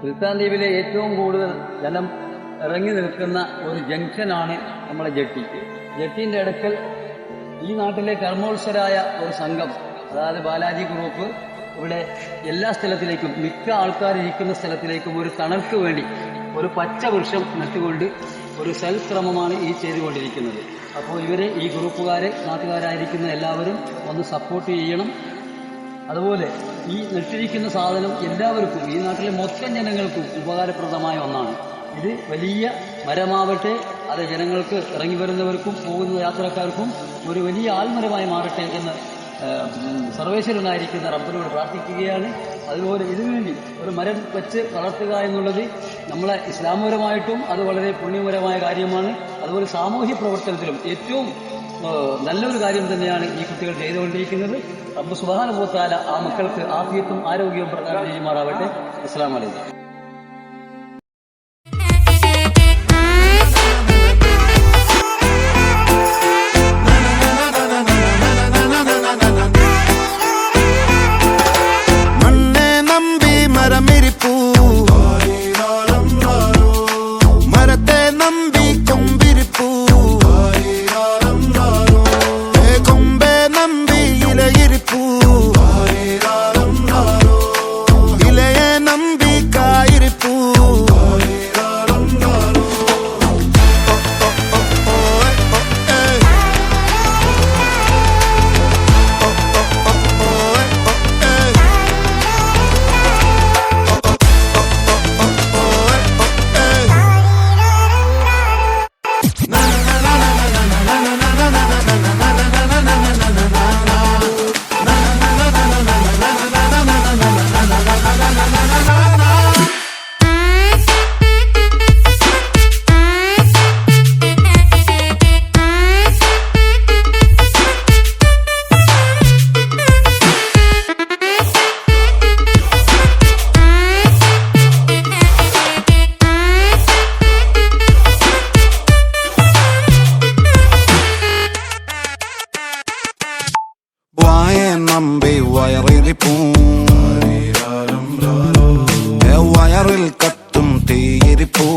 സുൽത്താൻ ദ്വീപിലെ ഏറ്റവും കൂടുതൽ ജലം ഇറങ്ങി നിൽക്കുന്ന ഒരു ജംഗ്ഷനാണ് നമ്മളെ ജെട്ടി. ജെട്ടിൻ്റെ അടുക്കൽ ഈ നാട്ടിലെ കർമ്മോത്സരായ ഒരു സംഘം, അതായത് ബാലാജി ഗ്രൂപ്പ്, ഇവിടെ എല്ലാ സ്ഥലത്തിലേക്കും, മിക്ക ആൾക്കാരിരിക്കുന്ന സ്ഥലത്തിലേക്കും ഒരു തണൽക്ക് വേണ്ടി ഒരു പച്ച വൃക്ഷം നട്ടുകൊണ്ട് ഒരു സൽക്രമമാണ് ഈ ചെയ്തുകൊണ്ടിരിക്കുന്നത്. അപ്പോൾ ഇവരെ, ഈ ഗ്രൂപ്പുകാരെ, നാട്ടുകാരായിരിക്കുന്ന എല്ലാവരും ഒന്ന് സപ്പോർട്ട് ചെയ്യണം. അതുപോലെ ഈ നട്ടിരിക്കുന്ന സാധനം എല്ലാവർക്കും, ഈ നാട്ടിലെ മൊത്തം ജനങ്ങൾക്കും ഉപകാരപ്രദമായ ഒന്നാണ്. ഇത് വലിയ മരമാവട്ടെ, അത് ജനങ്ങൾക്ക് ഇറങ്ങി വരുന്നവർക്കും പോകുന്ന യാത്രക്കാർക്കും ഒരു വലിയ ആൽമരമായി മാറട്ടെ എന്ന് സർവേശ്വരനായിരിക്കുന്ന റബ്ബിനോട് പ്രാർത്ഥിക്കുകയാണ്. അതുപോലെ ഇതിനുവേണ്ടി ഒരു മരം വെച്ച് വളർത്തുക എന്നുള്ളത് നമ്മളെ ഇസ്ലാമപരമായിട്ടും അത് വളരെ പുണ്യപരമായ കാര്യമാണ്. അതുപോലെ സാമൂഹ്യ പ്രവർത്തനത്തിലും ഏറ്റവും നല്ലൊരു കാര്യം തന്നെയാണ് ഈ കുട്ടികൾ ചെയ്തുകൊണ്ടിരിക്കുന്നത്. റബ്ബ് സുബ്ഹാനഹു വ തആല ആ മക്കൾക്ക് ആഫിയത്തും ആരോഗ്യവും പ്രദാനം ചെയ്യുമാറാവട്ടെ. അസ്സലാമു അലൈക്കും. നമ്പി വയറിൽ കത്തും തീയിരിപ്പൂ.